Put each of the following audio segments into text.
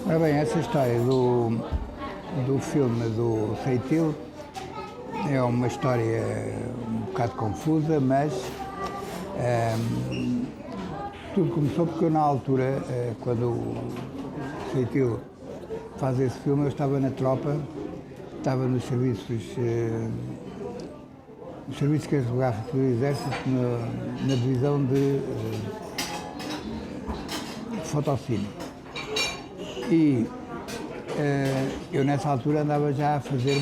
Ora bem, essa história do filme do Ceitil é uma história um bocado confusa, mas tudo começou porque eu, na altura, quando o Ceitil faz esse filme, eu estava na tropa, estava nos serviços cartográficos do Exército, na divisão de fotocine. E eu nessa altura andava já a fazer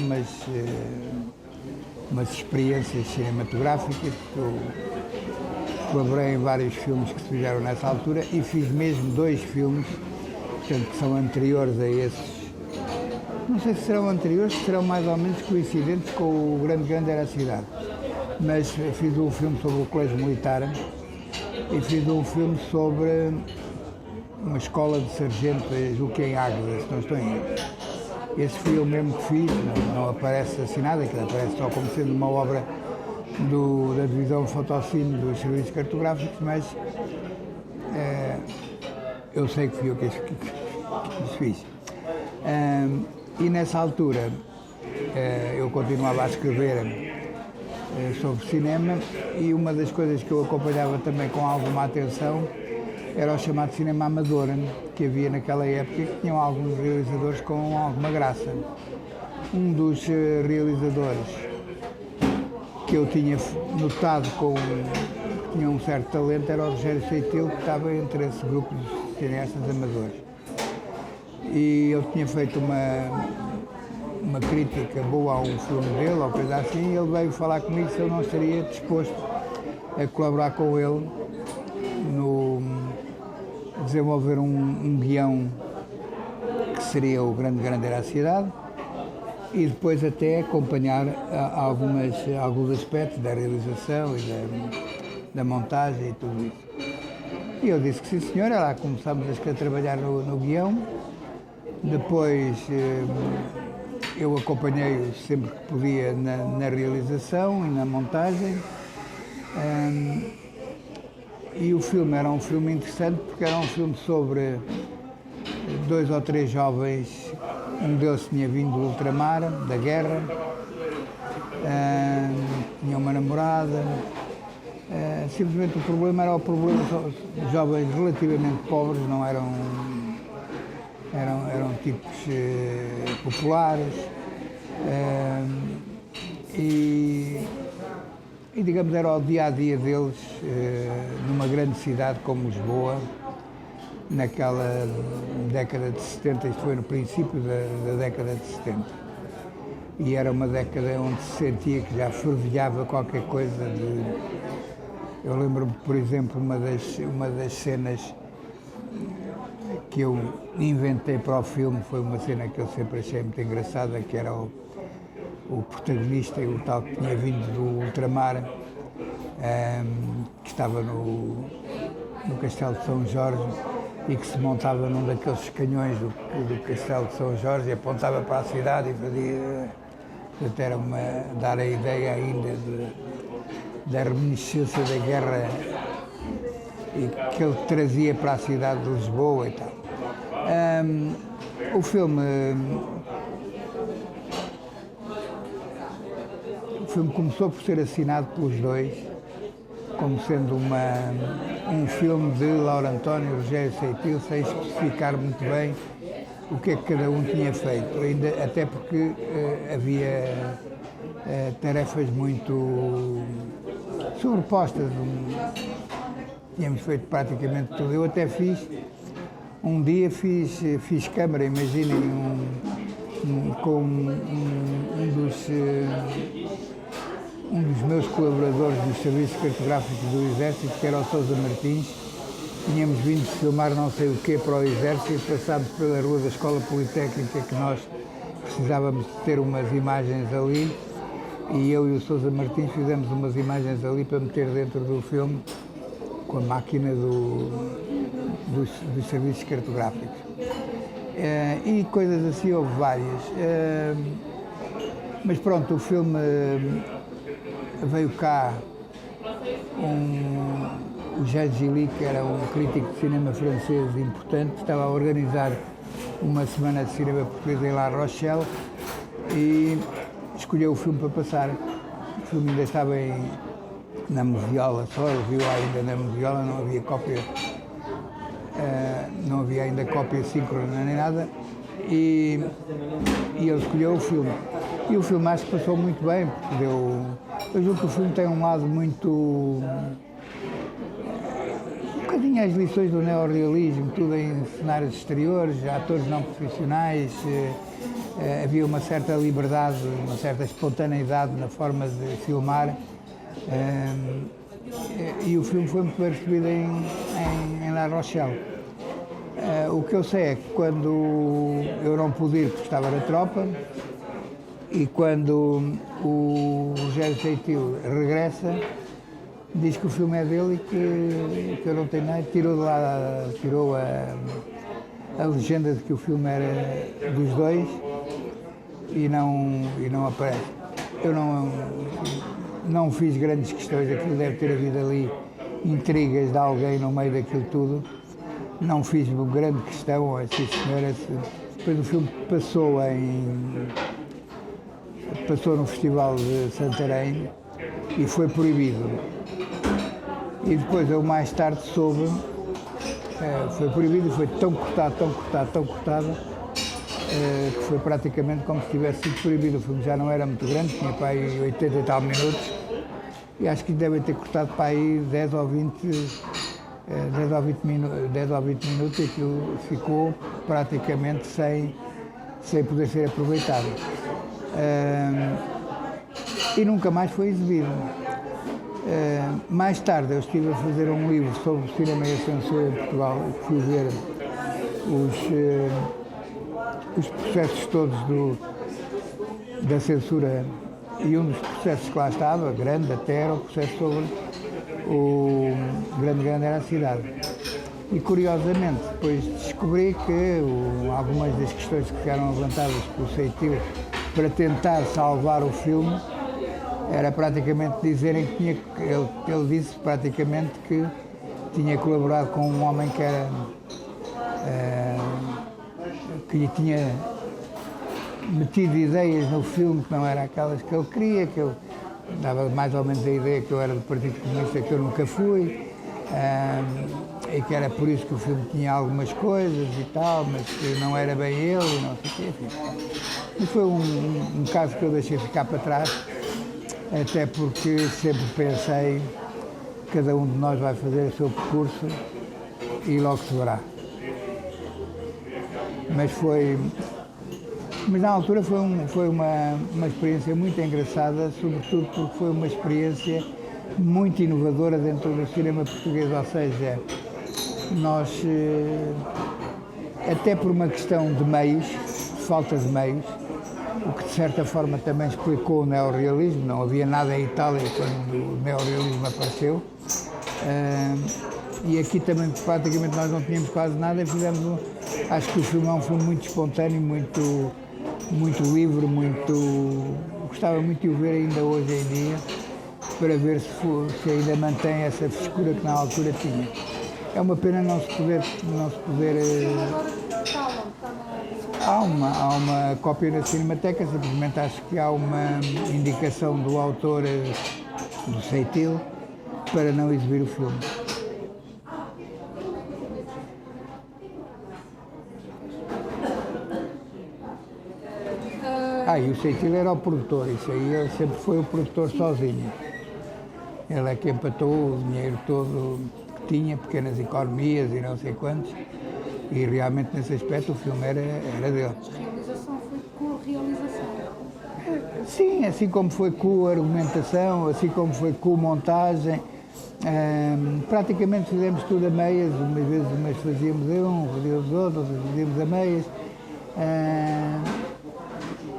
umas experiências cinematográficas, porque eu colaborei em vários filmes que se fizeram nessa altura e fiz mesmo 2 filmes, portanto, que são anteriores a esses. Não sei se serão anteriores, se serão mais ou menos coincidentes com o Grande Era a Cidade. Mas fiz um filme sobre o Colégio Militar e fiz um filme sobre uma escola de sargentos, julgo que em Águeda, se não estou em erro. Esse foi eu mesmo que fiz, não aparece assinado, aquilo aparece só como sendo uma obra da divisão fotocine dos serviços cartográficos, mas eu sei que fui eu que os fiz. E nessa altura eu continuava a escrever sobre cinema e uma das coisas que eu acompanhava também com alguma atenção era o chamado cinema amador, que havia naquela época e que tinham alguns realizadores com alguma graça. Um dos realizadores que eu tinha notado que tinha um certo talento era o Rogério Ceitil, que estava entre esse grupo de cineastas amadores. E eu tinha feito uma crítica boa a um filme dele, ou coisa assim, e ele veio falar comigo se eu não estaria disposto a colaborar com ele no desenvolver um guião que seria o Grande Era a Cidade e depois até acompanhar alguns aspectos da realização e da montagem e tudo isso. E eu disse que sim senhor, lá começámos a trabalhar no guião, depois eu acompanhei-o sempre que podia na realização e na montagem. E o filme era um filme interessante porque era um filme sobre 2 ou 3 jovens, um deles tinha vindo do ultramar, da guerra, tinha uma namorada, simplesmente o problema era o problema de jovens relativamente pobres, não eram tipos populares, e digamos era o dia-a-dia deles numa grande cidade como Lisboa, naquela década de 70, isto foi no princípio da década de 70. E era uma década onde se sentia que já fervilhava qualquer coisa de... Eu lembro-me, por exemplo, uma das cenas que eu inventei para o filme, foi uma cena que eu sempre achei muito engraçada, que era o protagonista, o tal que tinha vindo do ultramar, que estava no Castelo de São Jorge e que se montava num daqueles canhões do Castelo de São Jorge e apontava para a cidade e fazia, até dar a ideia ainda da reminiscência da guerra e que ele trazia para a cidade de Lisboa e tal. O filme começou por ser assinado pelos dois, como sendo um filme de Lauro António e Rogério Ceitil, sem especificar muito bem o que é que cada um tinha feito, até porque havia tarefas muito sobrepostas, tínhamos feito praticamente tudo. Eu até fiz câmara, imaginem, com um dos meus colaboradores dos serviços cartográficos do Exército, que era o Sousa Martins. Tínhamos vindo filmar não sei o quê para o Exército, passámos pela rua da Escola Politécnica, que nós precisávamos de ter umas imagens ali, e eu e o Sousa Martins fizemos umas imagens ali para meter dentro do filme com a máquina dos serviços cartográficos. E coisas assim houve várias. Mas pronto, o filme veio cá o Jean Gilly, que era um crítico de cinema francês importante, estava a organizar uma semana de cinema português em La Rochelle e escolheu o filme para passar. O filme ainda estava na moviola, só ele viu ainda na moviola, não havia cópia, não havia ainda cópia síncrona nem nada, e ele escolheu o filme. E o filme acho que passou muito bem, porque eu julgo que o filme tem um lado muito... um bocadinho as lições do neorrealismo, tudo em cenários exteriores, atores não profissionais, havia uma certa liberdade, uma certa espontaneidade na forma de filmar. E o filme foi muito bem recebido em La Rochelle. O que eu sei é que quando eu não pude ir porque estava na tropa, e quando o Rogério Seitil regressa, diz que o filme é dele e que eu não tenho nada, tirou a legenda de que o filme era dos dois e não aparece. Eu não fiz grandes questões, aquilo deve ter havido ali intrigas de alguém no meio daquilo tudo. Não fiz grande questão, assim, senhora. Depois o filme passou no Festival de Santarém e foi proibido. E depois eu mais tarde soube, foi proibido e foi tão cortado, que foi praticamente como se tivesse sido proibido. O filme já não era muito grande, tinha para aí 80 e tal minutos, e acho que devem ter cortado para aí 10 ou 20 minutos, e aquilo ficou praticamente sem poder ser aproveitado. E nunca mais foi exibido. Mais tarde eu estive a fazer um livro sobre o cinema e a censura em Portugal, e fui ver os processos todos da censura, e um dos processos que lá estava, grande até, era o processo sobre o grande era a cidade. E curiosamente depois descobri que algumas das questões que ficaram levantadas pelo Seitil para tentar salvar o filme era praticamente dizerem que ele disse praticamente que tinha colaborado com um homem que lhe tinha metido ideias no filme que não eram aquelas que ele queria, que ele dava mais ou menos a ideia que eu era do Partido Comunista, que eu nunca fui, e que era por isso que o filme tinha algumas coisas e tal, mas que não era bem ele, e não sei o quê, enfim. E foi um caso que eu deixei ficar para trás, até porque sempre pensei que cada um de nós vai fazer o seu percurso e logo se verá. Mas na altura foi uma experiência muito engraçada, sobretudo porque foi uma experiência muito inovadora dentro do cinema português, ou seja, nós, até por uma questão de meios, falta de meios, o que de certa forma também explicou o neorrealismo, não havia nada em Itália quando o neorrealismo apareceu, e aqui também praticamente nós não tínhamos quase nada e fizemos, acho que o filme é um filme muito espontâneo, muito livre, gostava muito de o ver ainda hoje em dia, para ver se ainda mantém essa frescura que na altura tinha. É uma pena não se poder há uma cópia na Cinemateca, simplesmente acho que há uma indicação do autor, do Seitil, para não exibir o filme. E o Seitil era o produtor, isso aí ele sempre foi o produtor sozinho. Ele é que empatou o dinheiro todo que tinha, pequenas economias e não sei quantos, e realmente nesse aspecto o filme era dele. A realização foi com a realização? Sim, assim como foi com a argumentação, assim como foi com a montagem. Praticamente fizemos tudo a meias, umas vezes fazíamos fazíamos outros fazíamos a meias.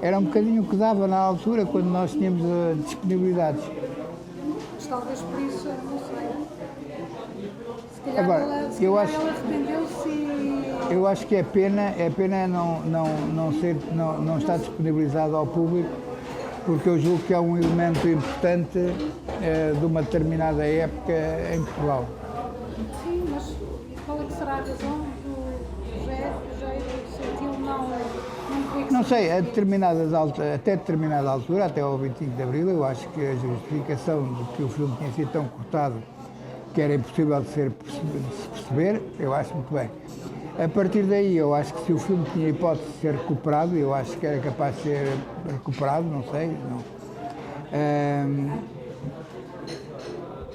Era um bocadinho o que dava na altura, quando nós tínhamos disponibilidades. Mas talvez por isso, não sei. Se calhar Agora, ela arrependeu-se e... Eu acho que é pena não estar disponibilizado ao público, porque eu julgo que é um elemento importante de uma determinada época em Portugal. Sim, mas qual é que será a razão do Rogério Seitil Não sei, até determinada altura, até ao 25 de Abril, eu acho que a justificação de que o filme tinha sido tão cortado que era impossível de se perceber, eu acho muito bem. A partir daí, eu acho que se o filme tinha hipótese de ser recuperado, eu acho que era capaz de ser recuperado, não sei, não.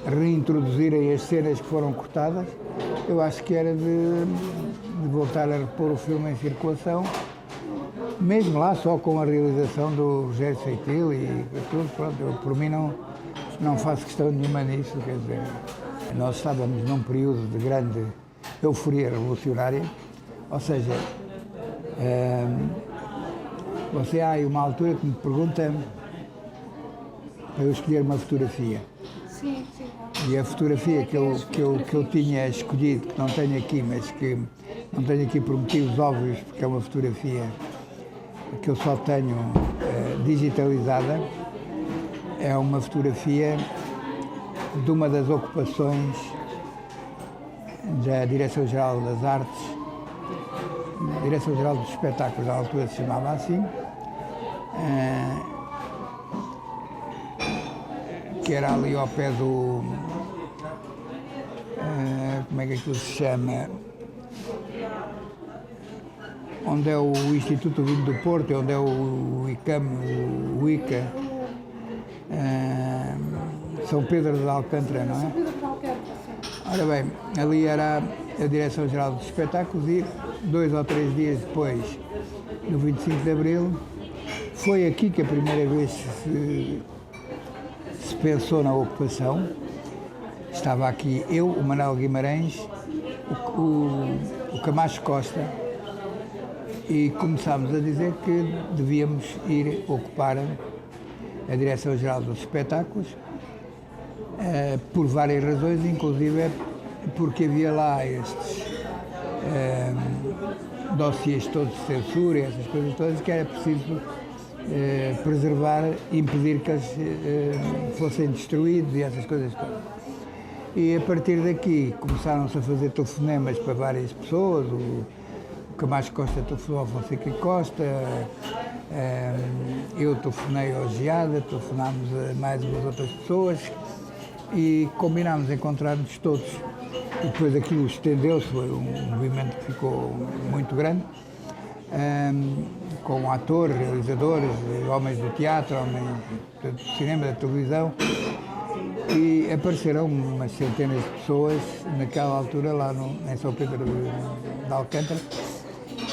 Reintroduzirem as cenas que foram cortadas, eu acho que era de voltar a repor o filme em circulação, mesmo lá só com a realização do Rogério Seitil e tudo, pronto, eu por mim não faço questão nenhuma nisso, quer dizer, nós estávamos num período de grande euforia revolucionária, ou seja, você há aí uma altura que me pergunta para eu escolher uma fotografia. Sim. E a fotografia que eu tinha escolhido, que não tenho aqui, mas que não tenho aqui por motivos óbvios, porque é uma fotografia que eu só tenho digitalizada, é uma fotografia de uma das ocupações da Direção-Geral das Artes, Direção-Geral dos Espetáculos, à altura se chamava assim, que era ali ao pé do... como é que aquilo se chama? Onde é o Instituto Vinho do Porto, onde é o ICAM, o ICA, São Pedro de Alcântara, não é? São Pedro de Alcântara, sim. Ora bem, ali era a Direção-Geral dos Espetáculos e 2 ou 3 dias depois, no 25 de Abril, foi aqui que a primeira vez se pensou na ocupação. Estava aqui eu, o Manuel Guimarães, o Camacho Costa, e começámos a dizer que devíamos ir ocupar a Direção-Geral dos Espetáculos, por várias razões, inclusive porque havia lá estes dossiês todos de censura e essas coisas todas que era preciso preservar e impedir que eles fossem destruídos e essas coisas todas. E a partir daqui começaram-se a fazer telefonemas para várias pessoas, o Camacho Costa telefonou ao Fonseca Costa, eu telefonei ao Geada, telefonámos a mais umas outras pessoas e combinámos encontrar-nos todos. E depois aquilo estendeu-se, foi um movimento que ficou muito grande, com atores, realizadores, homens do teatro, homens do cinema, da televisão, e apareceram umas centenas de pessoas naquela altura lá em São Pedro de Alcântara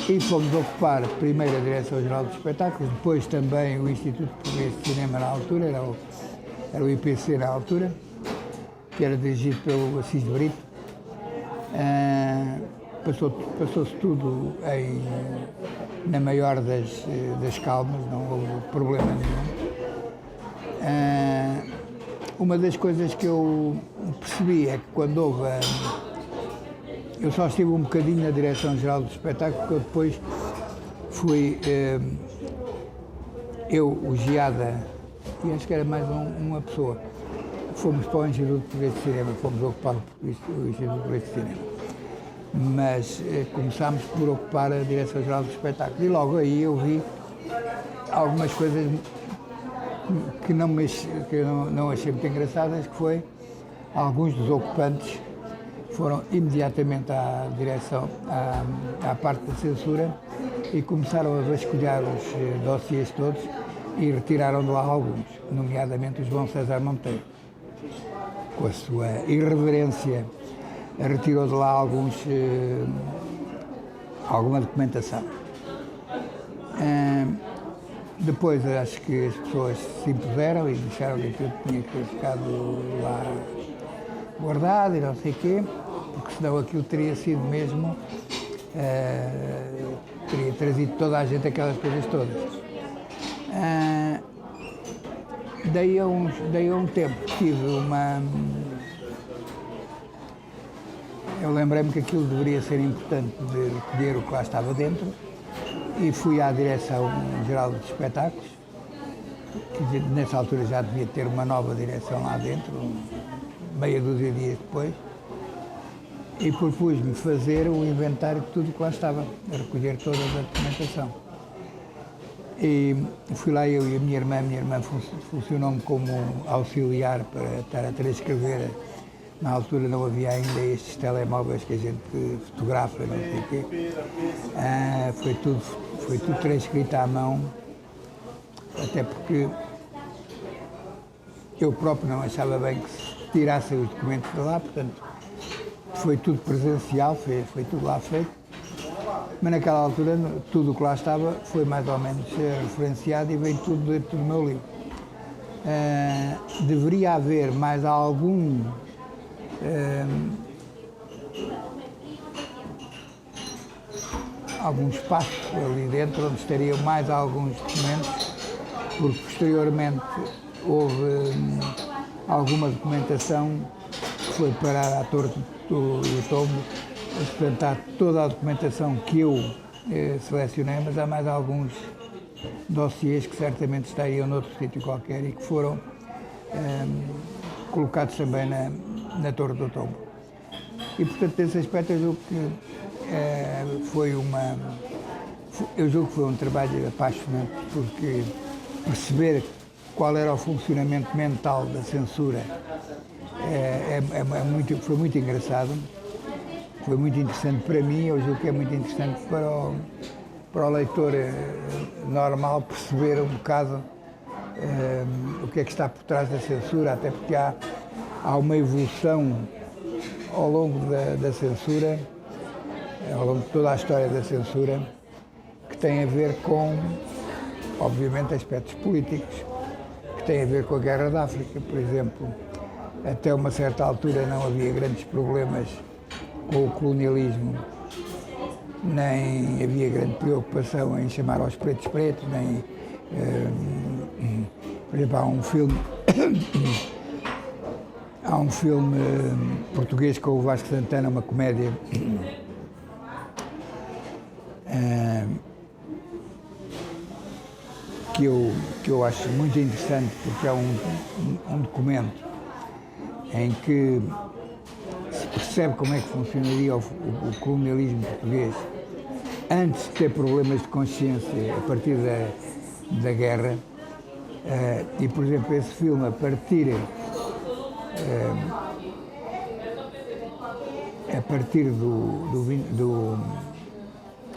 e fomos ocupar primeiro a Direção-Geral dos Espetáculos, depois também o Instituto Português de Cinema na altura, era o IPC na altura, que era dirigido pelo Assis de Brito. Passou-se tudo na maior das calmas, não houve problema nenhum. Uma das coisas que eu percebi é que quando houve... eu só estive um bocadinho na Direção-Geral do Espetáculo, porque eu depois fui... eu, o Geada, e acho que era mais uma pessoa, fomos para o Instituto Português de Cinema, fomos ocupar o Instituto Português de Cinema. Mas começámos por ocupar a Direção-Geral do Espetáculo e logo aí eu vi algumas coisas que eu não achei muito engraçadas, que foi alguns dos ocupantes foram imediatamente à direção, à parte da censura e começaram a vasculhar os dossiês todos e retiraram de lá alguns, nomeadamente o João César Monteiro. Com a sua irreverência, retirou de lá alguma documentação. Depois acho que as pessoas se impuseram e disseram que aquilo tinha que ter ficado lá guardado e não sei o quê, porque senão aquilo teria sido mesmo, teria trazido toda a gente aquelas coisas todas. Daí a um tempo tive uma... Eu lembrei-me que aquilo deveria ser importante de recolher o que lá estava dentro e fui à Direção-Geral dos Espetáculos, que nessa altura já devia ter uma nova direção lá dentro, meia dúzia de dias depois, e propus-me fazer o inventário de tudo que lá estava, a recolher toda a documentação. E fui lá eu e a minha irmã funcionou-me como auxiliar para estar a transcrever. Na altura não havia ainda estes telemóveis que a gente fotografa, não sei o quê. Foi tudo transcrito à mão, até porque eu próprio não achava bem que se tirassem os documentos de lá, portanto foi tudo presencial, foi tudo lá feito. Mas naquela altura tudo o que lá estava foi mais ou menos referenciado e veio tudo dentro do meu livro. Deveria haver mais algum espaço ali dentro onde estariam mais alguns documentos, porque posteriormente houve alguma documentação que foi parar à Torre do Tombo. Portanto, há toda a documentação que eu selecionei, mas há mais alguns dossiês que certamente estariam noutro sítio qualquer e que foram colocados também na Torre do Tombo. E, portanto, nesse aspecto, eu julgo que foi um trabalho apaixonante, porque perceber qual era o funcionamento mental da censura foi muito engraçado. Foi muito interessante para mim, eu julgo que é muito interessante para o leitor normal perceber um bocado o que é que está por trás da censura, até porque há uma evolução ao longo da censura, ao longo de toda a história da censura, que tem a ver com, obviamente, aspectos políticos, que tem a ver com a Guerra da África, por exemplo. Até uma certa altura não havia grandes problemas com o colonialismo, nem havia grande preocupação em chamar aos pretos, nem, por exemplo, há um filme português com o Vasco Santana, uma comédia, que eu acho muito interessante, porque é um documento em que se percebe como é que funcionaria o colonialismo português antes de ter problemas de consciência a partir da guerra. E, por exemplo, esse filme, a partir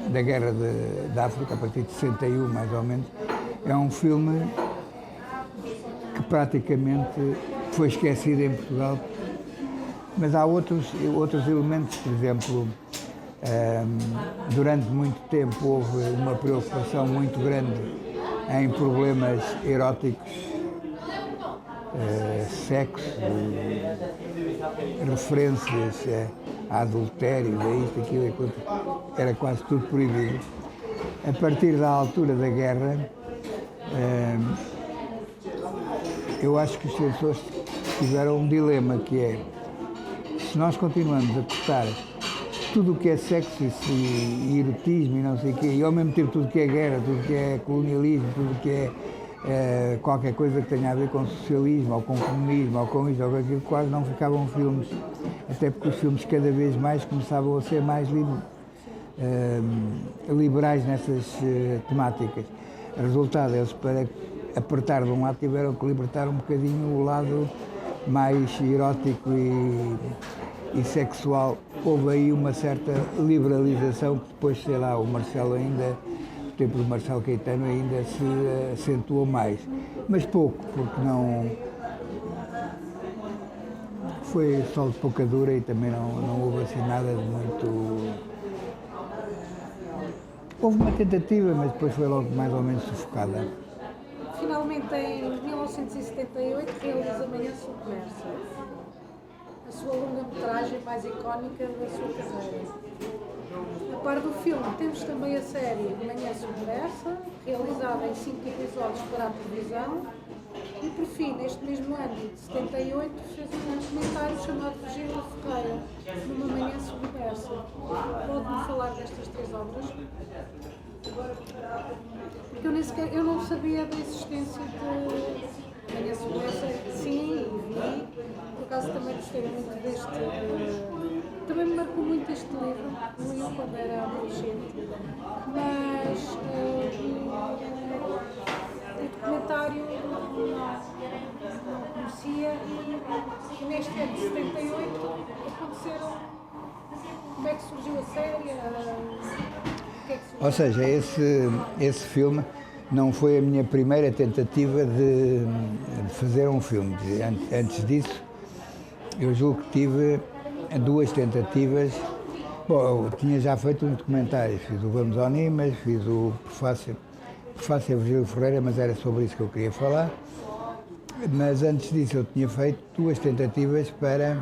da Guerra da África, a partir de 61, mais ou menos, é um filme que praticamente foi esquecido em Portugal. Mas há outros elementos, por exemplo, durante muito tempo houve uma preocupação muito grande em problemas eróticos, sexo, referências a adultério, a isto, aquilo, era quase tudo proibido. A partir da altura da guerra, eu acho que os censores tiveram um dilema, que é: se nós continuamos a cortar tudo o que é sexo e erotismo e não sei o quê, e ao mesmo tempo tudo o que é guerra, tudo o que é colonialismo, tudo o que é qualquer coisa que tenha a ver com socialismo, ou com comunismo, ou com isto, ou com aquilo, quase não ficavam filmes, até porque os filmes cada vez mais começavam a ser mais liberais nessas temáticas. O resultado, eles, para apertar de um lado, tiveram que libertar um bocadinho o lado mais erótico e sexual. Houve aí uma certa liberalização que depois, sei lá, o Marcelo ainda, o tempo do Marcelo Caetano ainda se acentuou mais. Mas pouco, porque não... Foi só de pouca dura e também não houve assim nada de muito... Houve uma tentativa, mas depois foi logo mais ou menos sufocada. Finalmente, em 1978, realiza Manhã Submersa, a sua longa-metragem mais icónica da sua carreira. A par do filme, temos também a série Manhã Submersa, realizada em 5 episódios para a televisão, e por fim, neste mesmo ano de 78, fez um documentário chamado Virgílio Ferreira, numa Manhã Submersa. Pode-me falar destas 3 obras? Porque eu não sabia da existência de Manhã Submersa, sim, e vi, por acaso também gostei muito deste, também me marcou muito este livro, li quando era adolescente, mas que surgiu a série? O que é que surgiu? Ou seja, esse filme não foi a minha primeira tentativa de fazer um filme. Antes disso, eu julgo que tive 2 tentativas. Bom, eu tinha já feito um documentário, fiz o Vamos ao Nimas, fiz o Prefácio a Virgílio Ferreira, mas era sobre isso que eu queria falar. Mas antes disso eu tinha feito 2 tentativas para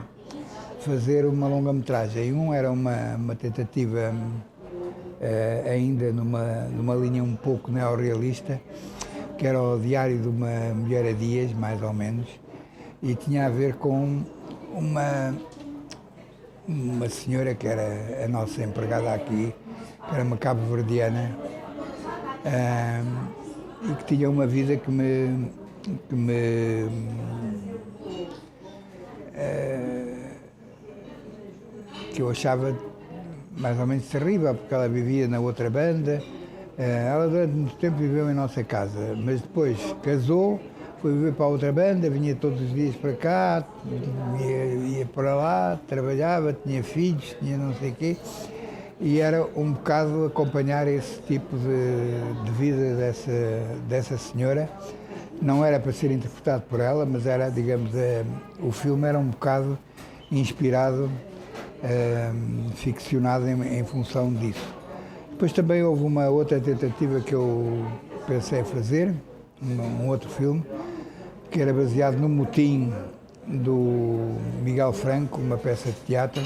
fazer uma longa-metragem. Um era uma tentativa ainda numa linha um pouco neorrealista, que era o Diário de uma Mulher a Dias, mais ou menos, e tinha a ver com uma senhora que era a nossa empregada aqui, que era uma cabo-verdiana, e que tinha uma vida que eu achava mais ou menos terrível, porque ela vivia na outra banda. Ela durante muito tempo viveu em nossa casa, mas depois casou, foi viver para a outra banda, vinha todos os dias para cá, ia para lá, trabalhava, tinha filhos, tinha não sei o quê, e era um bocado acompanhar esse tipo de vida dessa senhora. Não era para ser interpretado por ela, mas era, digamos, o filme era um bocado inspirado, ficcionado em função disso. Depois também houve uma outra tentativa que eu pensei fazer, um outro filme, que era baseado no motim do Miguel Franco, uma peça de teatro,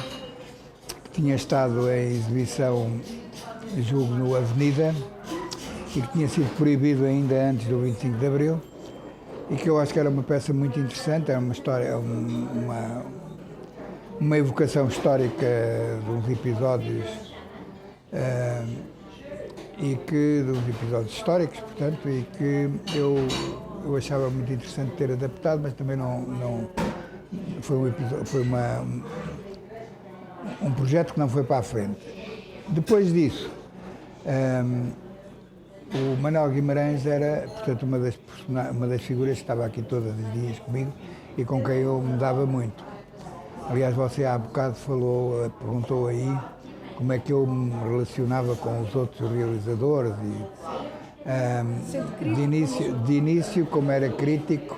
que tinha estado em exibição, julgo, no Avenida, e que tinha sido proibido ainda antes do 25 de Abril, e que eu acho que era uma peça muito interessante, era uma história, uma evocação histórica de uns episódios, de uns episódios históricos, portanto, e que eu achava muito interessante ter adaptado, mas também não foi um projeto que não foi para a frente. Depois disso, o Manuel Guimarães era, portanto, uma das figuras que estava aqui todos os dias comigo e com quem eu me dava muito. Aliás, você há bocado perguntou aí como é que eu me relacionava com os outros realizadores e de início, como era crítico.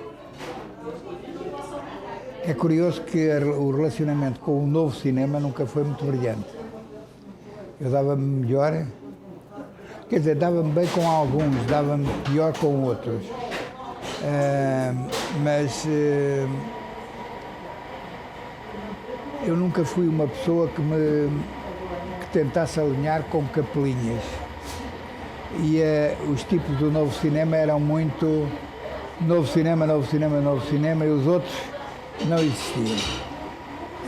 É curioso que o relacionamento com o novo cinema nunca foi muito brilhante. Eu dava-me melhor, quer dizer, dava-me bem com alguns, dava-me pior com outros. Mas eu nunca fui uma pessoa que tentasse alinhar com capelinhas. E os tipos do novo cinema eram muito novo cinema, e os outros não existiam.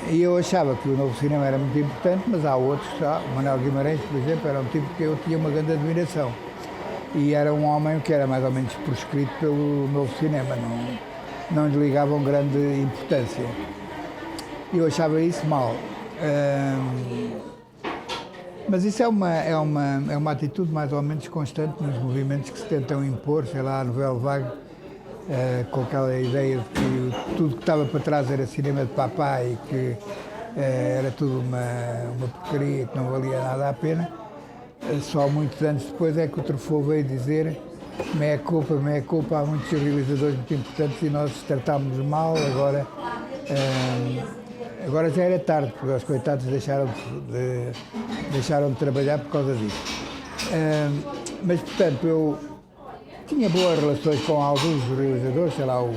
E eu achava que o novo cinema era muito importante, mas há outros, o Manuel Guimarães, por exemplo, era um tipo que eu tinha uma grande admiração. E era um homem que era mais ou menos proscrito pelo novo cinema, não lhe ligavam grande importância. E eu achava isso mal. Mas isso é uma atitude mais ou menos constante nos movimentos que se tentam impor, sei lá, a Nouvelle Vague, com aquela ideia de que tudo que estava para trás era cinema de papá e que era tudo uma porcaria que não valia nada a pena. Só muitos anos depois é que o Truffaut veio dizer meia culpa, há muitos realizadores muito importantes e nós tratámos mal, agora já era tarde, porque os coitados deixaram de trabalhar por causa disso. Mas, portanto, eu tinha boas relações com alguns realizadores, sei lá, o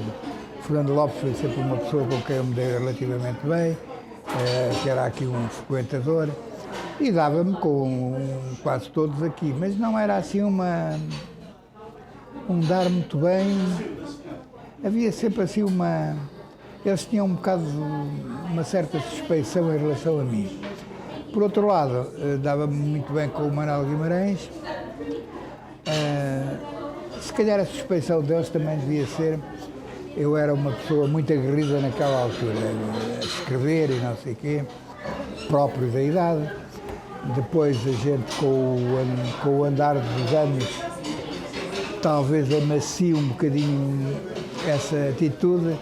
Fernando Lopes foi sempre uma pessoa com quem eu me dei relativamente bem, que era aqui um frequentador, e dava-me com quase todos aqui, mas não era assim um dar muito bem, havia sempre assim eles tinham um bocado uma certa suspeição em relação a mim. Por outro lado, dava-me muito bem com o Manuel Guimarães. Se calhar a suspeição deles também devia ser, eu era uma pessoa muito aguerrida naquela altura, a escrever e não sei o quê, próprio da idade. Depois a gente, com o andar dos anos, talvez amacie um bocadinho essa atitude,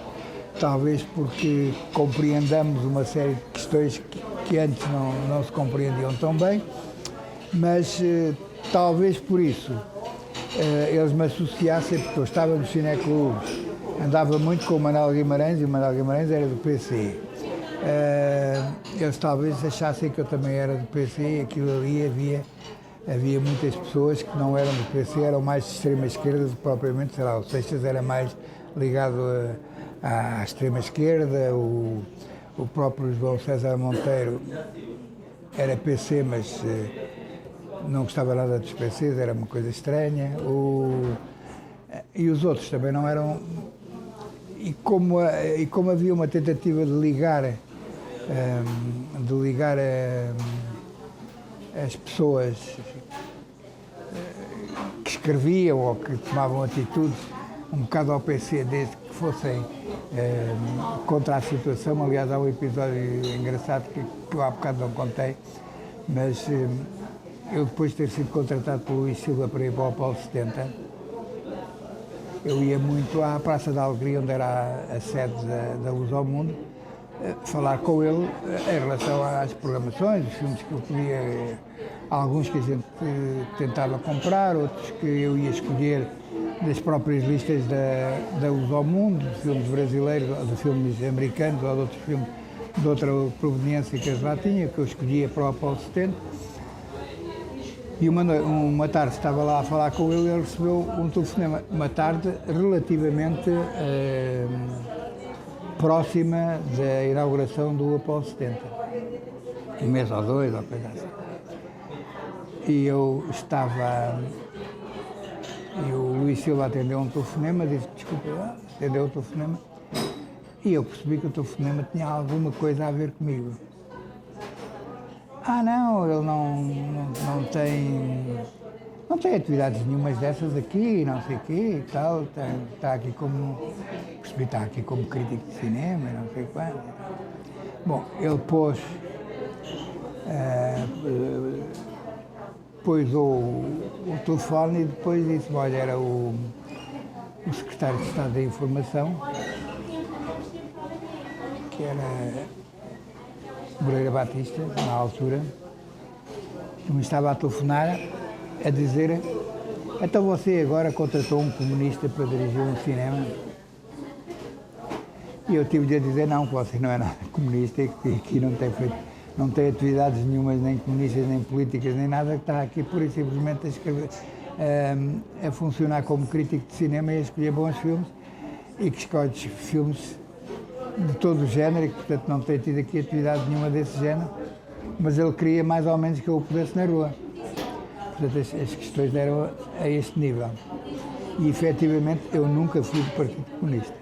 talvez porque compreendamos uma série de questões que antes não se compreendiam tão bem, mas talvez por isso eles me associassem, porque eu estava nos cineclubes, andava muito com o Manuel Guimarães, e o Manuel Guimarães era do PC. Eles talvez achassem que eu também era do PC, e aquilo ali havia muitas pessoas que não eram do PC, eram mais de extrema esquerda do que propriamente, sei lá, o Seixas era mais ligado à extrema esquerda, o próprio João César Monteiro era PC, mas não gostava nada dos PCs, era uma coisa estranha, e os outros também não eram, e como havia uma tentativa de ligar as pessoas que escreviam ou que tomavam atitudes um bocado ao PC, desde que fossem contra a situação. Aliás, há um episódio engraçado que eu há bocado não contei, mas eu, depois de ter sido contratado pelo Luís Silva para ir para o Apolo 70, eu ia muito à Praça da Alegria, onde era a sede da Luz ao Mundo, falar com ele em relação às programações, os filmes que eu podia, alguns que a gente tentava comprar, outros que eu ia escolher das próprias listas da Luz ao Mundo, de filmes brasileiros, de filmes americanos ou de outros filmes de outra proveniência que eles lá tinham, que eu escolhia para o Apolo 70. E uma tarde estava lá a falar com ele e ele recebeu um telefonema, uma tarde relativamente próxima da inauguração do Apolo 70, um mês ou dois, ou coisa assim. E eu estava, e o Luís Silva atendeu um telefonema, disse, desculpa, atendeu o telefonema, e eu percebi que o telefonema tinha alguma coisa a ver comigo. Não, ele não tem atividades nenhumas dessas aqui, não sei o quê e tal, está aqui como crítico de cinema, não sei quando. Bom, ele pôs o telefone e depois disse, olha, era o secretário de Estado da Informação, que era Moreira Batista, na altura, que me estava a telefonar a dizer, então você agora contratou um comunista para dirigir um cinema? E eu tive de dizer, não, que você não é nada comunista e que aqui não tem atividades nenhumas, nem comunistas, nem políticas, nem nada, que está aqui pura e simplesmente a escrever, a funcionar como crítico de cinema e a escolher bons filmes, e que escolhe filmes de todo o género e que, portanto, não tem tido aqui atividade nenhuma desse género, mas ele queria mais ou menos que eu o pudesse na rua. Portanto, as questões eram a este nível. E, efetivamente, eu nunca fui do Partido Comunista.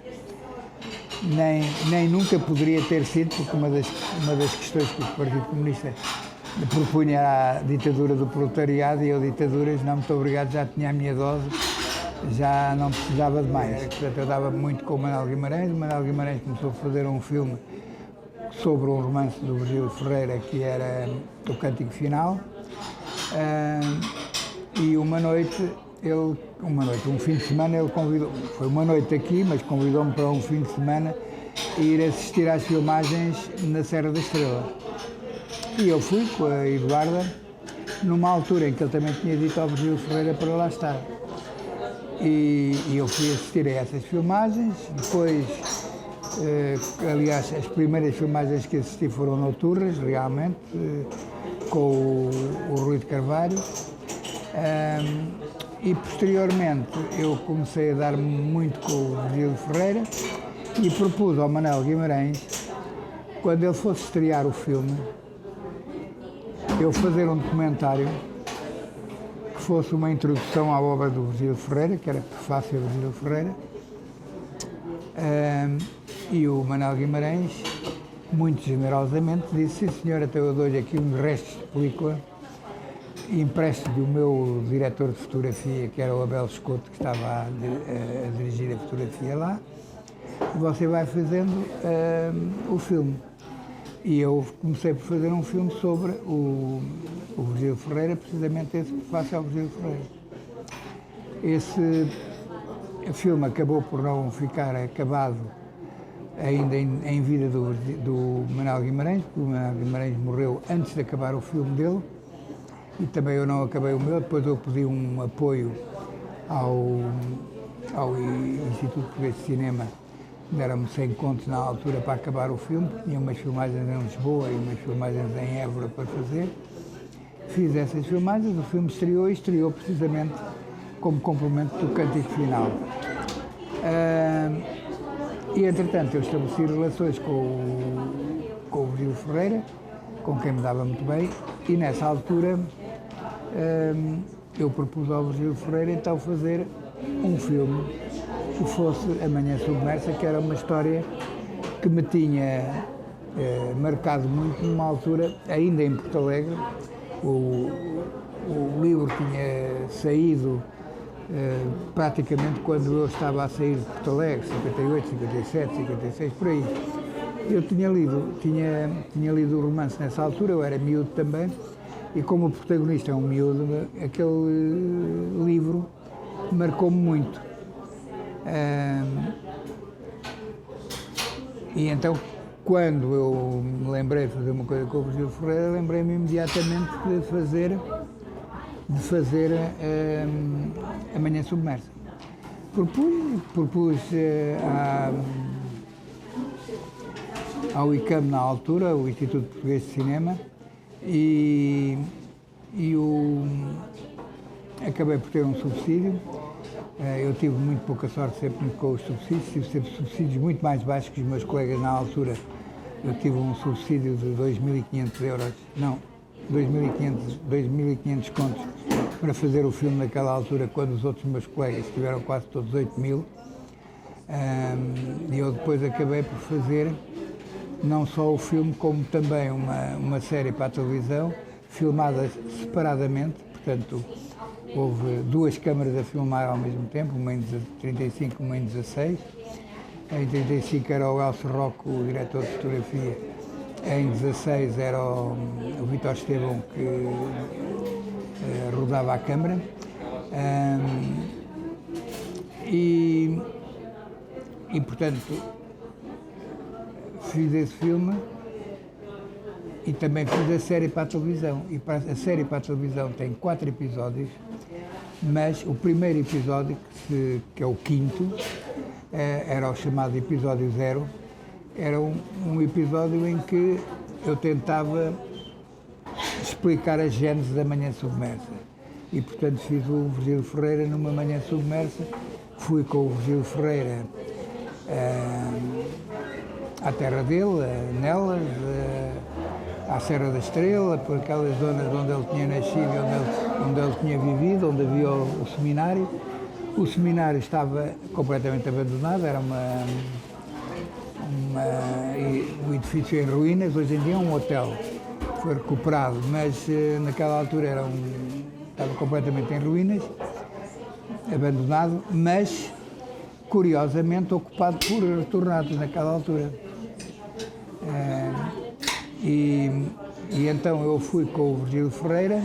Nem nunca poderia ter sido, porque uma das questões que o Partido Comunista propunha era a ditadura do proletariado, e eu, ditaduras, não, muito obrigado, já tinha a minha dose, já não precisava de mais. Portanto, eu dava muito com o Manuel Guimarães. O Manuel Guimarães começou a fazer um filme sobre um romance do Virgílio Ferreira, que era O Cântico Final, e um fim de semana, ele convidou, foi uma noite aqui, mas convidou-me para um fim de semana ir assistir às filmagens na Serra da Estrela. E eu fui com a Eduarda, numa altura em que ele também tinha dito ao Virgílio Ferreira para lá estar. E eu fui assistir a essas filmagens. Depois, aliás, as primeiras filmagens que assisti foram noturnas, realmente, com o Rui de Carvalho. E posteriormente eu comecei a dar muito com o Virgílio Ferreira e propus ao Manuel Guimarães, quando ele fosse estrear o filme, eu fazer um documentário que fosse uma introdução à obra do Virgílio Ferreira, que era prefácio do Virgílio Ferreira, e o Manuel Guimarães, muito generosamente, disse, sim senhor, até eu dou-lhe aqui uns restos de película, empresto-lhe o meu diretor de fotografia, que era o Abel Escoto, que estava a dirigir a fotografia lá, e você vai fazendo o filme. E eu comecei por fazer um filme sobre o Virgílio Ferreira, precisamente esse prefácio ao Virgílio Ferreira. Esse filme acabou por não ficar acabado, ainda em vida do Manuel Guimarães, porque o Manuel Guimarães morreu antes de acabar o filme dele, e também eu não acabei o meu. Depois eu pedi um apoio ao Instituto Português de Cinema, deram-me 100 contos na altura para acabar o filme, tinha umas filmagens em Lisboa e umas filmagens em Évora para fazer. Fiz essas filmagens, o filme estreou precisamente como complemento do cântico final. E entretanto eu estabeleci relações com o Virgílio Ferreira, com quem me dava muito bem, e nessa altura eu propus ao Virgílio Ferreira então fazer um filme que fosse Amanhã Submersa, que era uma história que me tinha marcado muito numa altura, ainda em Porto Alegre. O livro tinha saído praticamente quando eu estava a sair de Porto Alegre, 58, 57, 56, por aí. Eu tinha lido o romance nessa altura, eu era miúdo também, e como o protagonista é um miúdo, aquele livro marcou-me muito. E então, quando eu me lembrei de fazer uma coisa com o Virgílio Ferreira, lembrei-me imediatamente de fazer Amanhã Submersa. Propus ao ICAM na altura, o Instituto Português de Cinema, e acabei por ter um subsídio. Eu tive muito pouca sorte sempre com os subsídios, tive sempre subsídios muito mais baixos que os meus colegas na altura. Eu tive um subsídio de 2.500 euros, não, 2.500 contos para fazer o filme naquela altura, quando os outros meus colegas tiveram quase todos 8.000. E eu depois acabei por fazer não só o filme, como também uma série para a televisão, filmada separadamente, portanto, houve duas câmaras a filmar ao mesmo tempo, uma em 35 e uma em 16. Em 35 era o Elcio Rocco, o diretor de fotografia. Em 16 era o Vítor Estevão, que rodava a câmara. E portanto, fiz esse filme e também fiz a série para a televisão. E a série para a televisão tem 4 episódios, mas o primeiro episódio, que é o 5º, era o chamado episódio 0, era um episódio em que eu tentava explicar a gênese da Manhã Submersa. E, portanto, fiz o Virgílio Ferreira numa Manhã Submersa, fui com o Virgílio Ferreira à terra dele, Nelas, à Serra da Estrela, por aquelas zonas onde ele tinha nascido, onde ele tinha vivido, onde havia o seminário. O seminário estava completamente abandonado, era um edifício em ruínas, hoje em dia é um hotel, foi recuperado, mas naquela altura estava completamente em ruínas, abandonado, mas curiosamente ocupado por retornados naquela altura. E então eu fui com o Virgílio Ferreira,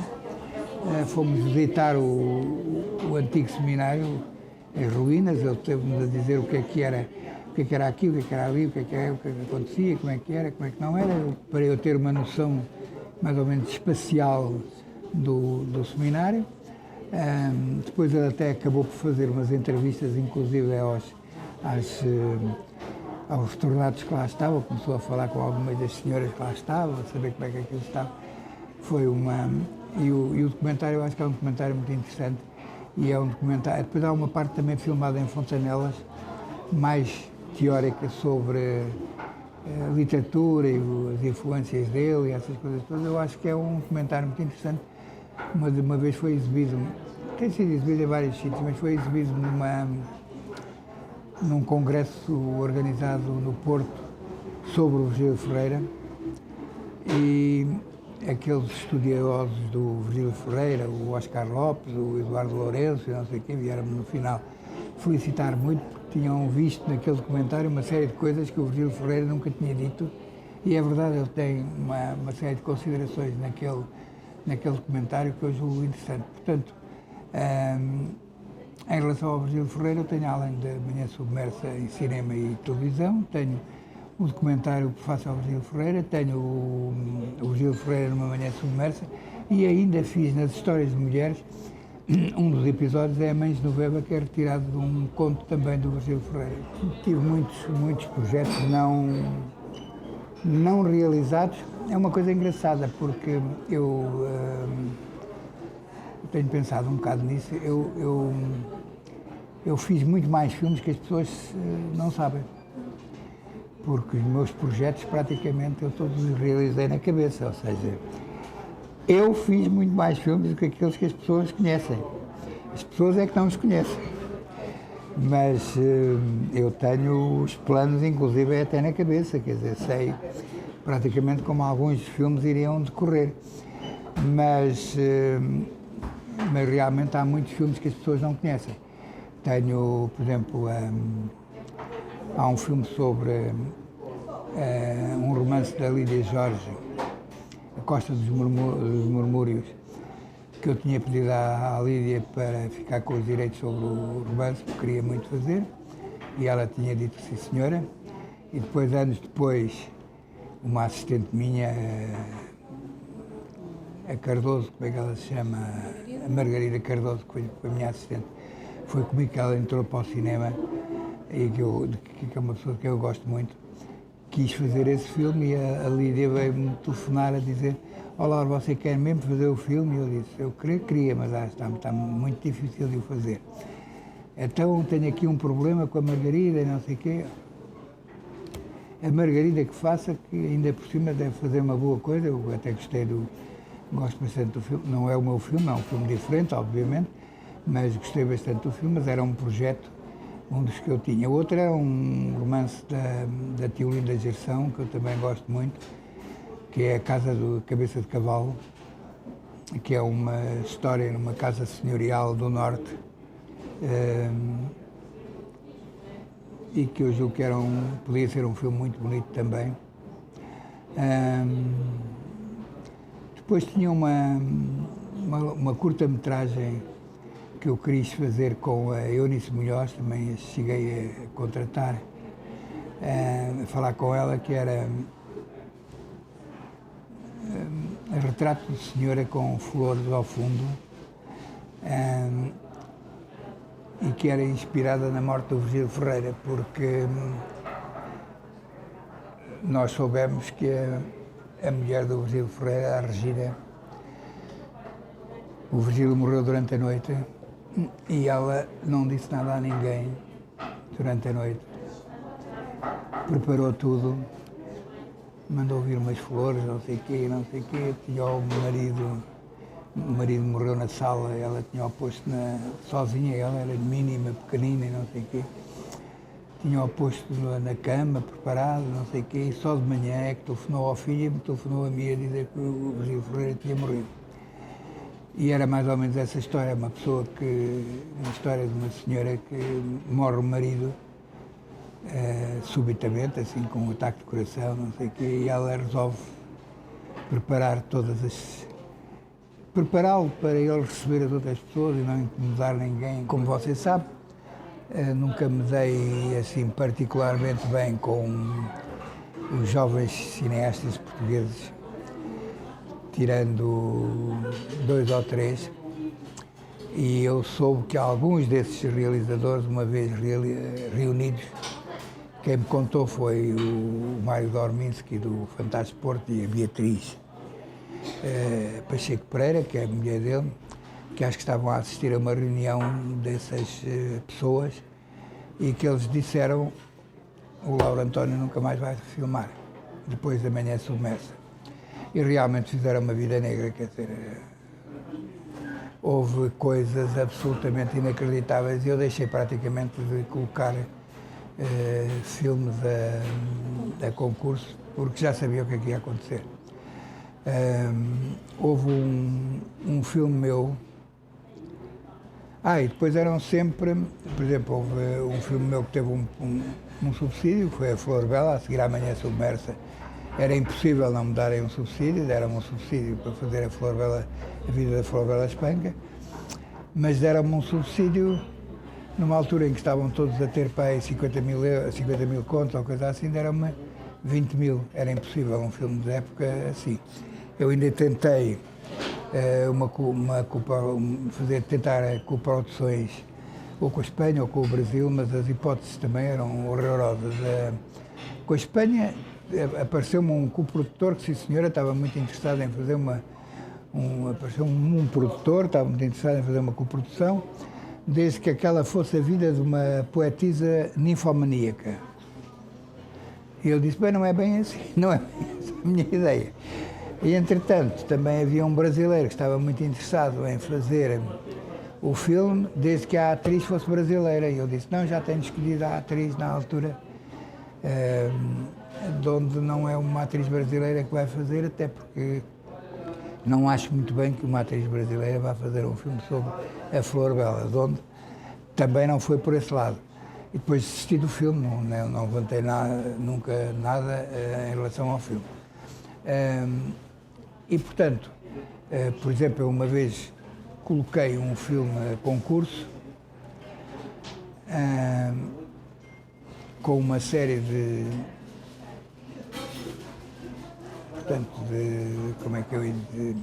fomos visitar o antigo seminário em ruínas. Ele teve-nos a dizer o que era aqui, o que era ali, o que acontecia, como é que era, como é que não era, para eu ter uma noção mais ou menos espacial do seminário. Depois ele até acabou por fazer umas entrevistas, inclusive aos retornados que lá estavam, começou a falar com algumas das senhoras que lá estavam, a saber como é que aquilo estava. E o documentário, eu acho que é um documentário muito interessante, e é um documentário, depois há uma parte também filmada em Fontanelas, mais teórica sobre a literatura e as influências dele e essas coisas todas. Eu acho que é um documentário muito interessante. Uma vez foi exibido, tem sido exibido em vários sítios, mas foi exibido num congresso organizado no Porto sobre o Virgílio Ferreira, e aqueles estudiosos do Virgílio Ferreira, o Oscar Lopes, o Eduardo Lourenço e não sei quem, vieram no final felicitar muito, porque tinham visto naquele documentário uma série de coisas que o Virgílio Ferreira nunca tinha dito, e é verdade, ele tem uma série de considerações naquele documentário que eu julgo interessante. Portanto, em relação ao Virgílio Ferreira, eu tenho, além da Manhã Submersa em cinema e televisão, tenho o documentário que faço ao Virgílio Ferreira, tenho o Virgílio Ferreira numa manhã submersa e ainda fiz nas Histórias de Mulheres, um dos episódios é a Mães de Novembro, que é retirado de um conto também do Virgílio Ferreira. Tive muitos projetos não realizados. É uma coisa engraçada, porque eu tenho pensado um bocado nisso. Eu fiz muito mais filmes que as pessoas não sabem. Porque os meus projetos, praticamente, eu todos os realizei na cabeça. Ou seja, eu fiz muito mais filmes do que aqueles que as pessoas conhecem. As pessoas é que não os conhecem. Mas eu tenho os planos, inclusive, até na cabeça. Quer dizer, sei praticamente como alguns filmes iriam decorrer. Mas realmente há muitos filmes que as pessoas não conhecem. Tenho, por exemplo, há um filme sobre um romance da Lídia Jorge, A Costa dos Murmúrios, que eu tinha pedido à Lídia para ficar com os direitos sobre o romance, porque queria muito fazer, e ela tinha dito sim, senhora. E depois, anos depois, uma assistente minha, a Cardoso, como é que ela se chama? A Margarida Cardoso, que foi a minha assistente, foi comigo que ela entrou para o cinema, e que é uma pessoa que eu gosto muito. Quis fazer esse filme e a Lídia veio-me telefonar a dizer: olá, você quer mesmo fazer o filme? E eu disse: eu queria, mas está muito difícil de o fazer. Então tenho aqui um problema com a Margarida e não sei o quê. A Margarida que faça, que ainda por cima deve fazer uma boa coisa. Eu até gosto bastante do filme. Não é o meu filme, é um filme diferente, obviamente, mas gostei bastante do filme, mas era um projeto, um dos que eu tinha. O outro era um romance da Teolinda Gerção, que eu também gosto muito, que é A Casa do Cabeça de Cavalo, que é uma história numa casa senhorial do Norte, e que eu julgo que podia ser um filme muito bonito também. Depois tinha uma curta-metragem que eu quis fazer com a Eunice Munhoz, também cheguei a contratar, a falar com ela, que era retrato de senhora com flores ao fundo, e que era inspirada na morte do Virgílio Ferreira, porque nós soubemos que a mulher do Virgílio Ferreira, a Regina, o Virgílio morreu durante a noite e ela não disse nada a ninguém durante a noite. Preparou tudo, mandou vir umas flores, não sei o quê, tinha o marido morreu na sala, ela tinha-o posto sozinha, ela era mínima, pequenina e não sei o quê. Tinha-o posto na cama, preparado, não sei o quê, e só de manhã é que telefonou ao filho e me telefonou a mim a dizer que o Virgílio Ferreira tinha morrido. E era mais ou menos essa história, uma história de uma senhora que morre o marido subitamente, assim, com um ataque de coração, não sei o quê, e ela resolve prepará-lo para ele receber as outras pessoas e não incomodar ninguém. Como você sabe, nunca me dei assim particularmente bem com os jovens cineastas portugueses, tirando 2 ou 3, e eu soube que alguns desses realizadores, uma vez reunidos, quem me contou foi o Mário Dorminski, do Fantástico Porto, e a Beatriz Pacheco Pereira, que é a mulher dele, que acho que estavam a assistir a uma reunião dessas pessoas, e que eles disseram: o Lauro António nunca mais vai filmar, depois da Manhã Submersa. E realmente fizeram uma vida negra, quer dizer, houve coisas absolutamente inacreditáveis, e eu deixei praticamente de colocar filmes a concurso, porque já sabia o que é que ia acontecer. Houve um filme meu, e depois eram sempre, por exemplo, houve um filme meu que teve um subsídio, que foi A Flor Bela, a seguir à Manhã Submersa. Era impossível não me darem um subsídio, deram-me um subsídio para fazer a vida da Flor Bela Espanca, mas deram-me um subsídio numa altura em que estavam todos a ter para aí 50 mil contos ou coisa assim, deram-me 20 mil, era impossível um filme de época assim. Eu ainda tentei tentar coproduções ou com a Espanha ou com o Brasil, mas as hipóteses também eram horrorosas. Com a Espanha apareceu-me um coprodutor que, sim senhora, estava muito interessado em fazer apareceu um produtor, estava muito interessado em fazer uma coprodução, desde que aquela fosse a vida de uma poetisa ninfomaníaca. E ele disse, bem, não é bem assim, não é bem essa a minha ideia. E, entretanto, também havia um brasileiro que estava muito interessado em fazer o filme, desde que a atriz fosse brasileira. E eu disse, não, já tenho escolhido a atriz na altura, de onde não é uma atriz brasileira que vai fazer, até porque não acho muito bem que uma atriz brasileira vá fazer um filme sobre a Flor Bela, de onde também não foi por esse lado. E depois desisti do filme, não levantei nunca nada em relação ao filme. E, portanto, por exemplo, eu uma vez coloquei um filme a concurso com uma série de... Portanto, como é que eu ia dizer?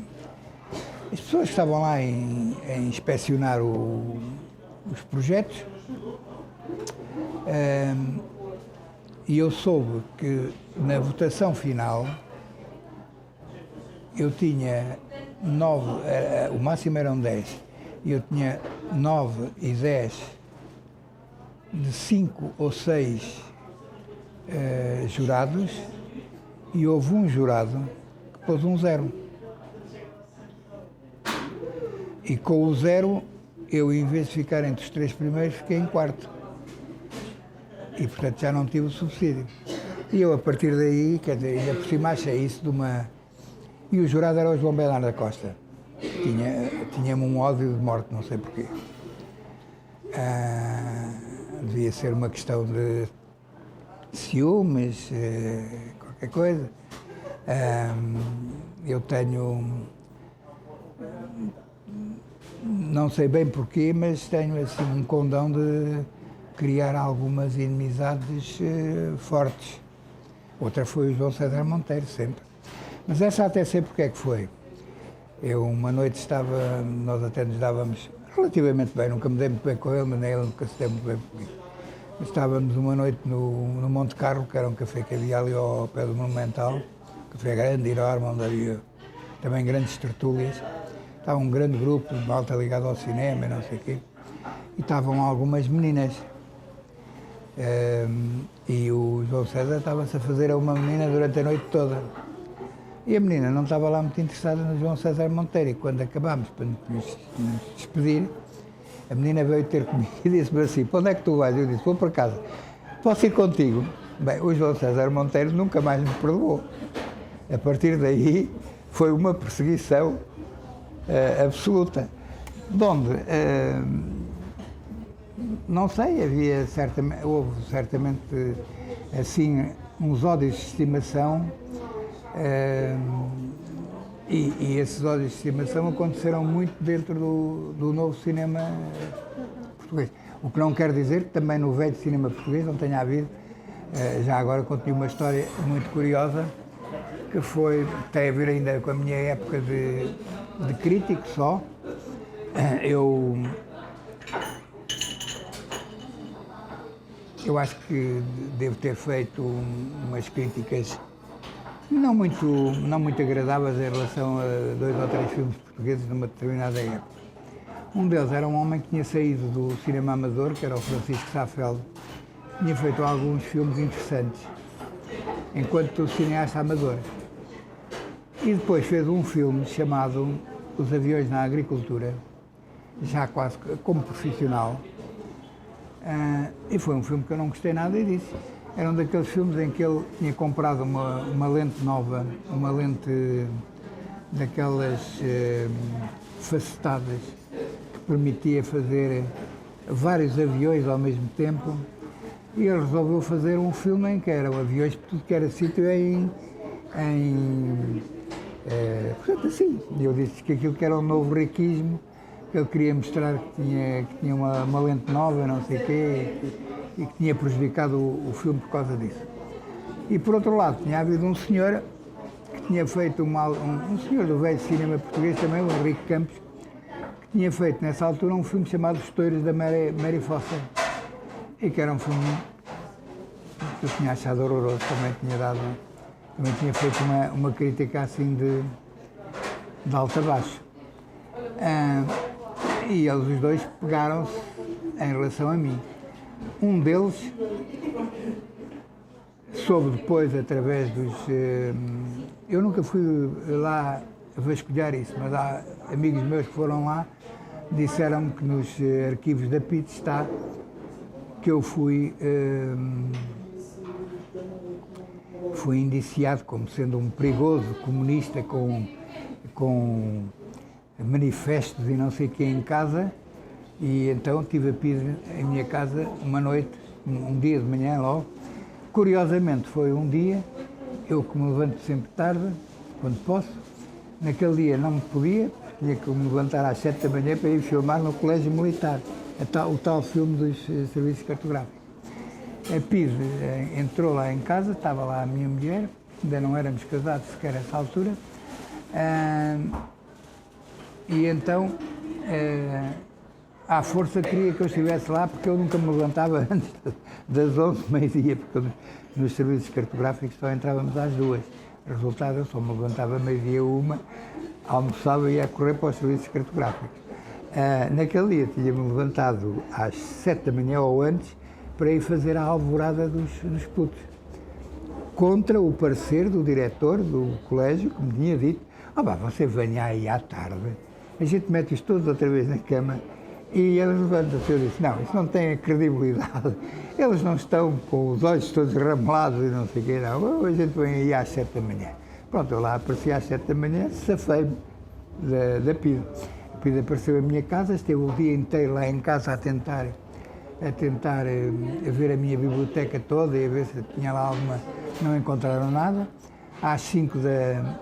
As pessoas que estavam lá em inspecionar os projetos, e eu soube que na votação final eu tinha 9, o máximo eram 10, e eu tinha 9 e 10 de 5 ou 6 jurados, e houve um jurado que pôs um 0. E com o 0, eu, em vez de ficar entre os 3 primeiros, fiquei em quarto. E, portanto, já não tive o subsídio. E eu, a partir daí, quer dizer, ainda por cima achei isso de uma... E o jurado era o João Bernardo da Costa. Tinha-me um ódio de morte, não sei porquê. Devia ser uma questão de ciúmes, qualquer coisa. Eu tenho... Não sei bem porquê, mas tenho assim um condão de criar algumas inimizades fortes. Outra foi o João César Monteiro, sempre. Mas essa até sei porque é que foi. Eu uma noite nós até nos dávamos relativamente bem, nunca me dei muito bem com ele, mas nem ele nunca se deu muito bem comigo. Estávamos uma noite no Monte Carlo, que era um café que havia ali ao pé do Monumental, um café grande, enorme, onde havia também grandes tertúlias. Estava um grande grupo de malta ligado ao cinema e não sei o quê. E estavam algumas meninas. E o João César estava-se a fazer a uma menina durante a noite toda. E a menina não estava lá muito interessada no João César Monteiro. E quando acabámos para nos despedir, a menina veio ter comigo e disse-me assim, para onde é que tu vais? Eu disse, vou para casa. Posso ir contigo? Bem, o João César Monteiro nunca mais me perdoou. A partir daí, foi uma perseguição absoluta. De onde, não sei, houve certamente assim uns ódios de estimação, e esses ódios de estimação aconteceram muito dentro do novo cinema português. O que não quer dizer que também no velho cinema português não tenha havido, já agora conto-lhe uma história muito curiosa, que tem a ver ainda com a minha época de crítico só. Eu acho que devo ter feito umas críticas não muito agradáveis em relação a 2 ou 3 filmes portugueses numa determinada época. Um deles era um homem que tinha saído do cinema amador, que era o Francisco Saffeldt, tinha feito alguns filmes interessantes, enquanto cineasta amador. E depois fez um filme chamado Os Aviões na Agricultura, já quase como profissional, e foi um filme que eu não gostei nada e disse. Era um daqueles filmes em que ele tinha comprado uma lente nova, uma lente daquelas facetadas, que permitia fazer vários aviões ao mesmo tempo, e ele resolveu fazer um filme em que eram aviões por tudo que era sítio portanto, assim, eu disse que aquilo que era um novo riquismo, que ele queria mostrar que tinha uma lente nova, não sei o quê, e que tinha prejudicado o filme por causa disso. E por outro lado, tinha havido um senhor que tinha feito um senhor do velho cinema português também, o Henrique Campos, que tinha feito nessa altura um filme chamado Os Touros da Mary Foster, e que era um filme que eu tinha achado horroroso, também tinha feito uma crítica assim de alto a baixo. E eles os dois pegaram-se em relação a mim. Um deles soube depois, através dos... eu nunca fui lá a vasculhar isso, mas há amigos meus que foram lá, disseram-me que nos arquivos da PIT está que eu fui indiciado como sendo um perigoso comunista com manifestos e não sei o que em casa, e então tive a PID em minha casa uma noite, um dia de manhã logo. Curiosamente foi um dia, eu que me levanto sempre tarde, quando posso, naquele dia não me podia, tinha que me levantar às 7 da manhã para ir filmar no Colégio Militar, o tal filme dos serviços cartográficos. A PID entrou lá em casa, estava lá a minha mulher, ainda não éramos casados sequer a essa altura, e então à força queria que eu estivesse lá, porque eu nunca me levantava antes das 11, meio-dia, porque nos serviços cartográficos só entrávamos às 2. Resultado, eu só me levantava meio-dia, 1, almoçava e ia correr para os serviços cartográficos. Naquele dia tinha-me levantado às 7 da manhã ou antes para ir fazer a alvorada dos putos, contra o parecer do diretor do colégio, que me tinha dito: você venha aí à tarde, a gente mete-os todos outra vez na cama e eles levantam-se. Eu disse: não, isso não tem credibilidade, eles não estão com os olhos todos ramelados e não sei o quê, não, a gente vem aí às 7 da manhã. Pronto, eu lá apareci às 7 da manhã, safei-me da PID. A PID apareceu à minha casa, esteve o dia inteiro lá em casa a tentar ver a minha biblioteca toda e a ver se tinha lá alguma. Não encontraram nada. Às 5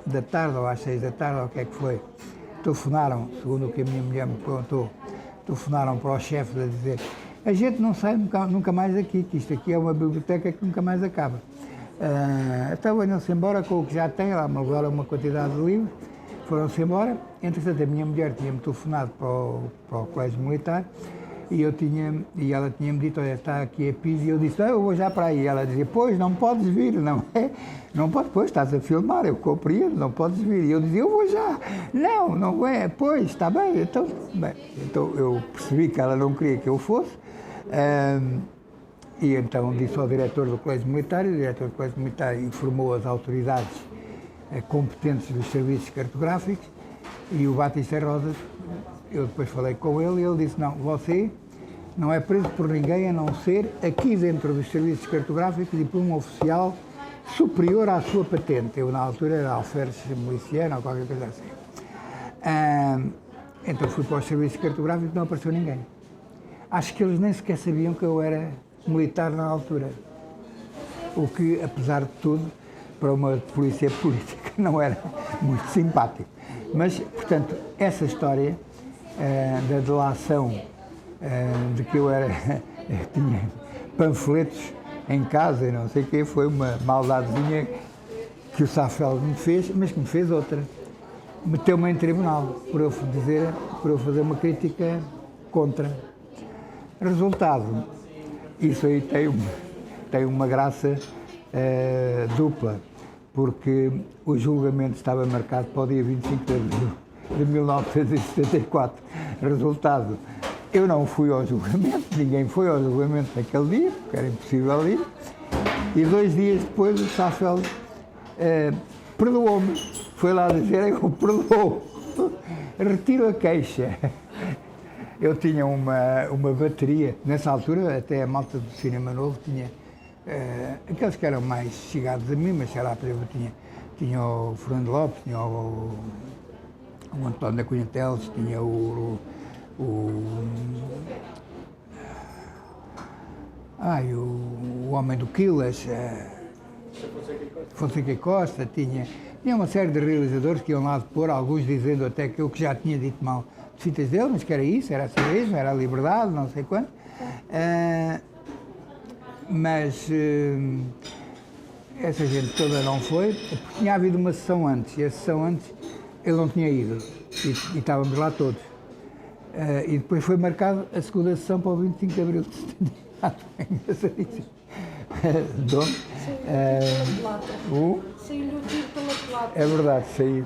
da tarde ou às 6 da tarde, ou o que é que foi, telefonaram, segundo o que a minha mulher me contou, telefonaram para o chefe a dizer: a gente não sai nunca mais daqui, que isto aqui é uma biblioteca que nunca mais acaba. Então venham-se embora com o que já tem, lá me levaram uma quantidade de livros, foram-se embora. Entretanto, a minha mulher tinha-me telefonado para o Colégio Militar e ela tinha-me dito: olha, está aqui a PID, e eu disse: eu vou já para aí. Ela dizia: pois, não podes vir, não é? Não pode, pois, estás a filmar, eu compreendo, não podes vir. E eu dizia: eu vou já. Não é, pois, está bem. Então eu percebi que ela não queria que eu fosse, e então disse ao diretor do Colégio Militar, e o diretor do Colégio Militar informou as autoridades competentes dos serviços cartográficos, e o Batista Rosas, eu depois falei com ele, e ele disse: não, você não é preso por ninguém a não ser aqui dentro dos serviços cartográficos e por um oficial superior à sua patente. Eu, na altura, era alferes miliciano ou qualquer coisa assim. Então fui para os serviços cartográficos e não apareceu ninguém. Acho que eles nem sequer sabiam que eu era militar na altura. O que, apesar de tudo, para uma polícia política não era muito simpático. Mas, portanto, essa história da delação, de que eu tinha panfletos em casa e não sei o quê, foi uma maldadezinha que o Safeld me fez, mas que me fez outra. Meteu-me em tribunal por eu fazer uma crítica contra. Resultado, isso aí tem uma graça dupla, porque o julgamento estava marcado para o dia 25 de abril de 1974. Resultado, eu não fui ao julgamento, ninguém foi ao julgamento naquele dia, porque era impossível ir, e 2 dias depois o Safeld perdoou-me, foi lá dizer: eu perdoo, retiro a queixa. Eu tinha uma bateria, nessa altura até a malta do Cinema Novo tinha, aqueles que eram mais chegados a mim, mas sei lá, por exemplo, tinha o Fernando Lopes, tinha o António da Cunha Teles, tinha o homem do Quilas, Fonseca Costa, tinha uma série de realizadores que iam lá depor, alguns dizendo até que eu que já tinha dito mal de fitas dele, mas que era isso, era assim mesmo, era a liberdade, não sei quanto. Mas essa gente toda não foi, porque tinha havido uma sessão antes, e a sessão antes ele não tinha ido, e estávamos lá todos. E depois foi marcada a segunda sessão para o 25 de Abril de 74. É engraçadíssimo. Saiu-lhe o tiro pela culatra. É verdade, saiu.